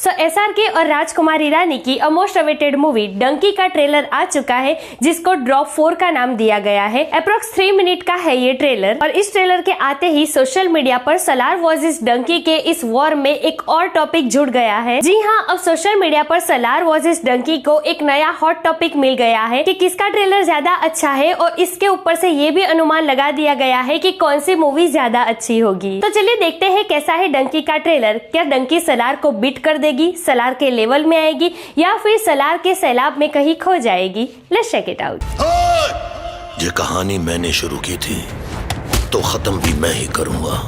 SRK और राजकुमार ईरानी की most awaited movie Dunki का ट्रेलर आ चुका है, जिसको ड्रॉप 4 का नाम दिया गया है। अप्रोक्स 3 मिनट का है ये ट्रेलर और इस ट्रेलर के आते ही सोशल मीडिया पर सलार वर्सेस डंकी के इस वॉर में एक और टॉपिक जुड़ गया है। जी हाँ, अब सोशल मीडिया पर सलार वर्सेस डंकी को एक नया हॉट टॉपिक मिल गया है कि किसका ट्रेलर ज्यादा अच्छा है और इसके ऊपर से ये भी अनुमान लगा दिया गया है कि कौन सी मूवी ज्यादा अच्छी होगी। तो चलिए देखते हैं कैसा है डंकी का ट्रेलर। क्या डंकी सलार को बीट कर देगी, सलार के लेवल में आएगी या फिर सलार के सैलाब में कहीं खो जाएगी? Let's check it out. ये कहानी मैंने शुरू की थी तो खत्म भी मैं ही करूंगा।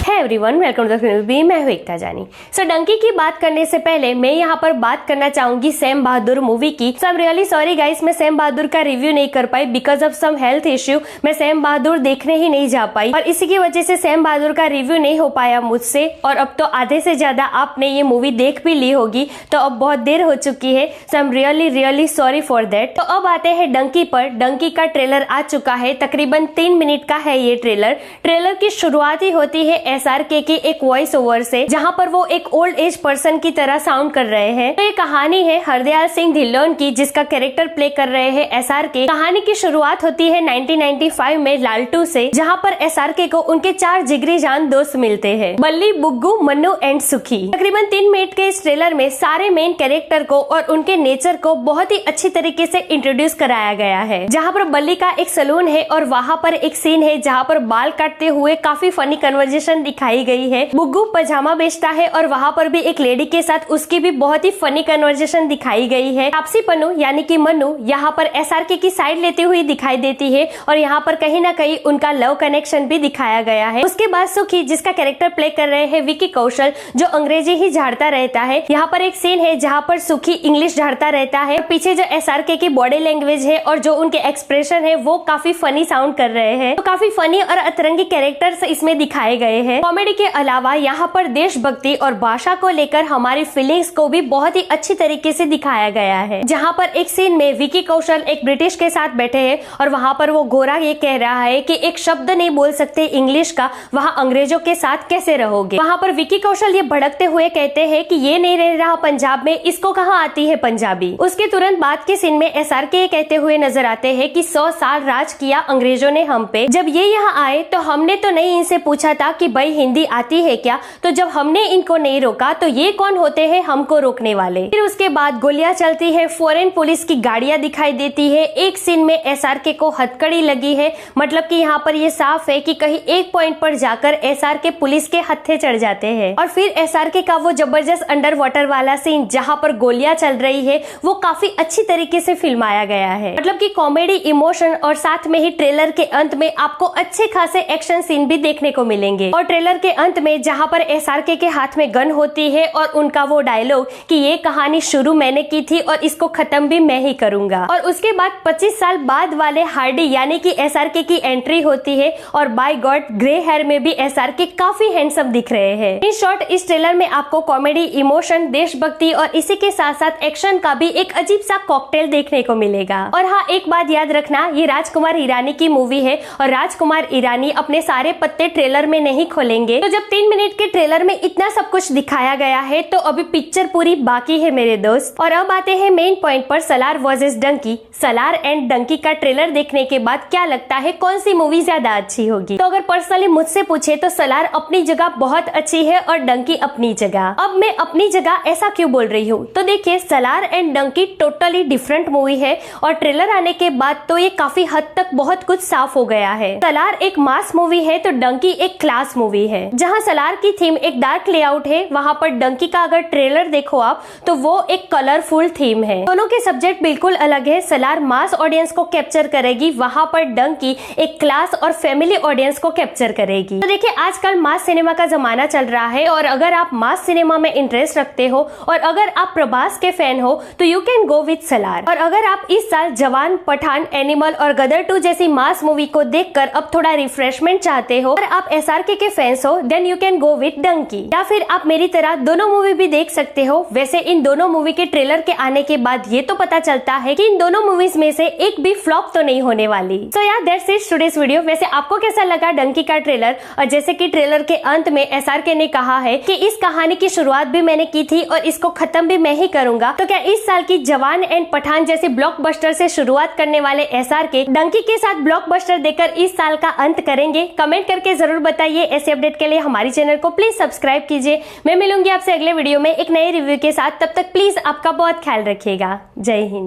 Hey everyone, welcome to the film Be, मैं हूं एकता जानी। डंकी की बात करने से पहले मैं यहाँ पर बात करना चाहूंगी सैम बहादुर मूवी की। I am really sorry guys, मैं सैम बहादुर का रिव्यू नहीं कर पाई because of some health issue. मैं सैम बहादुर देखने ही नहीं जा पाई और इसी की वजह से सैम बहादुर का रिव्यू नहीं हो पाया मुझसे। और अब तो आधे से ज्यादा आपने ये मूवी देख भी ली होगी, तो अब बहुत देर हो चुकी है। So I am really sorry for that. तो अब आते हैं डंकी पर। डंकी का ट्रेलर आ चुका है, तकरीबन 3 मिनट का है ये ट्रेलर। ट्रेलर की शुरुआत ही होती है SRK की एक वॉइस ओवर से, जहां पर वो एक ओल्ड एज पर्सन की तरह साउंड कर रहे हैं। तो ये कहानी है हरदयाल सिंह ढिल्लोन की, जिसका कैरेक्टर प्ले कर रहे हैं SRK। कहानी की शुरुआत होती है 1995 में लालटू से, जहां पर SRK को उनके 4 जिगरी जान दोस्त मिलते हैं, बल्ली, बुग्गू, मन्नू एंड सुखी। तकरीबन 3 मिनट के इस ट्रेलर में सारे मेन कैरेक्टर को और उनके नेचर को बहुत ही अच्छी तरीके से इंट्रोड्यूस कराया गया है। जहाँ पर बल्ली का एक सलून है और वहाँ पर एक सीन है जहाँ पर बाल काटते हुए काफी फनी कन्वर्जेशन दिखाई गई है। बुग्गू पजामा बेचता है और वहाँ पर भी एक लेडी के साथ उसकी भी बहुत ही फनी कन्वर्जेशन दिखाई गई है। तापसी पन्नू यानी कि मन्नू यहाँ पर SRK की साइड लेती हुई दिखाई देती है और यहाँ पर कहीं ना कहीं उनका लव कनेक्शन भी दिखाया गया है। उसके बाद सुखी, जिसका कैरेक्टर प्ले कर रहे हैं विकी कौशल, जो अंग्रेजी ही झाड़ता रहता है। यहाँ पर एक सीन है जहाँ पर सुखी इंग्लिश झाड़ता रहता है। पीछे जो SRK की बॉडी लैंग्वेज है और जो उनके एक्सप्रेशन है वो काफी फनी साउंड कर रहे हैं। तो काफी फनी और अतरंगी कैरेक्टर्स इसमें दिखाए गए हैं। कॉमेडी के अलावा यहाँ पर देशभक्ति और भाषा को लेकर हमारी फीलिंग्स को भी बहुत ही अच्छी तरीके से दिखाया गया है। जहाँ पर एक सीन में विकी कौशल एक ब्रिटिश के साथ बैठे हैं और वहाँ पर वो गोरा ये कह रहा है कि एक शब्द नहीं बोल सकते इंग्लिश का, वहाँ अंग्रेजों के साथ कैसे रहोगे। वहाँ पर विकी कौशल ये भड़कते हुए कहते हैं कि ये नहीं रह रहा पंजाब में, इसको कहाँ आती है पंजाबी। उसके तुरंत बाद के सीन में SRK कहते हुए नजर आते हैं कि 100 साल राज किया अंग्रेजों ने हम पे। जब ये यहाँ आए तो हमने तो नहीं इनसे पूछा था कि भाई हिंदी आती है क्या, तो जब हमने इनको नहीं रोका तो ये कौन होते हैं हमको रोकने वाले। फिर उसके बाद गोलियां चलती है, फॉरेन पुलिस की गाड़ियां दिखाई देती है। एक सीन में SRK को हथकड़ी लगी है, मतलब कि यहाँ पर ये साफ है कि कहीं एक पॉइंट पर जाकर SRK पुलिस के हत्थे चढ़ जाते हैं। और फिर SRK का वो जबरदस्त अंडर वाटर वाला सीन जहाँ पर गोलियां चल रही है वो काफी अच्छी तरीके से फिल्माया गया है। मतलब कि कॉमेडी, इमोशन और साथ में ही ट्रेलर के अंत में आपको अच्छे खासे एक्शन सीन भी देखने को मिलेंगे। और ट्रेलर के अंत में जहाँ पर SRK के हाथ में गन होती है और उनका वो डायलॉग कि ये कहानी शुरू मैंने की थी और इसको खत्म भी मैं ही करूंगा। और उसके बाद 25 साल बाद वाले हार्डी यानी कि SRK की एंट्री होती है और बाय गॉड ग्रे हेयर में भी SRK काफी हैंडसम दिख रहे हैं। इन शॉर्ट इस ट्रेलर में आपको कॉमेडी, इमोशन, देशभक्ति और इसी के साथ साथ एक्शन का भी एक अजीब सा कॉकटेल देखने को मिलेगा। और हाँ, एक बात याद रखना, ये राजकुमार ईरानी की मूवी है और राजकुमार ईरानी अपने सारे पत्ते ट्रेलर में नहीं खोलेंगे। तो जब 3 मिनट के ट्रेलर में इतना सब कुछ दिखाया गया है तो अभी पिक्चर पूरी बाकी है मेरे दोस्त। और अब आते हैं मेन पॉइंट पर, सलार वर्सेस डंकी। सलार एंड डंकी का ट्रेलर देखने के बाद क्या लगता है कौन सी मूवी ज्यादा अच्छी होगी? तो अगर पर्सनली मुझसे पूछे तो सलार अपनी जगह बहुत अच्छी है और डंकी अपनी जगह। अब मैं अपनी जगह ऐसा क्यों बोल रही हूँ? तो देखिए, Salaar and Dunki totally different movie है और ट्रेलर आने के बाद तो ये काफी हद तक बहुत कुछ साफ हो गया है। सलार एक मास मूवी है तो डंकी एक क्लास मूवी है। जहाँ सलार की थीम एक डार्क लेआउट है, वहाँ पर डंकी का अगर ट्रेलर देखो आप तो वो एक कलरफुल थीम है। दोनों के सब्जेक्ट बिल्कुल अलग है। सलार मास ऑडियंस को कैप्चर करेगी, वहाँ पर डंकी एक क्लास और फैमिली ऑडियंस को कैप्चर करेगी। तो देखिए, आजकल मास सिनेमा का जमाना चल रहा है और अगर आप मास सिनेमा में इंटरेस्ट रखते हो और अगर आप प्रभास के फैन हो तो you can go with Salaar. और अगर आप इस साल जवान, पठान, एनिमल और गदर 2 जैसी मास मूवी को देखकर अब थोड़ा रिफ्रेशमेंट चाहते हो और आप SRK के फैंस हो then you can go with Dunki, या फिर आप मेरी तरह दोनों मूवी भी देख सकते हो। वैसे इन दोनों मूवी के ट्रेलर के आने के बाद ये तो पता चलता है कि इन दोनों मूवीज में से एक भी फ्लॉप तो नहीं होने वाली। सो यार दैट्स इट टुडेस वीडियो। वैसे आपको कैसा लगा डंकी का ट्रेलर? और जैसे कि ट्रेलर के अंत में SRK ने कहा है कि इस कहानी की शुरुआत भी मैंने की थी और इसको खत्म भी मैं ही करूंगा, तो क्या इस साल की जवान एंड पठान जैसे ब्लॉकबस्टर से शुरुआत करने वाले SRK डंकी के साथ ब्लॉकबस्टर देकर इस साल का अंत करेंगे? कमेंट करके जरूर बताइए। ऐसे अपडेट के लिए हमारी चैनल को प्लीज सब्सक्राइब कीजिए। मैं मिलूंगी आपसे अगले वीडियो में एक नए रिव्यू के साथ। तब तक प्लीज आपका बहुत ख्याल रखिएगा। जय हिंद।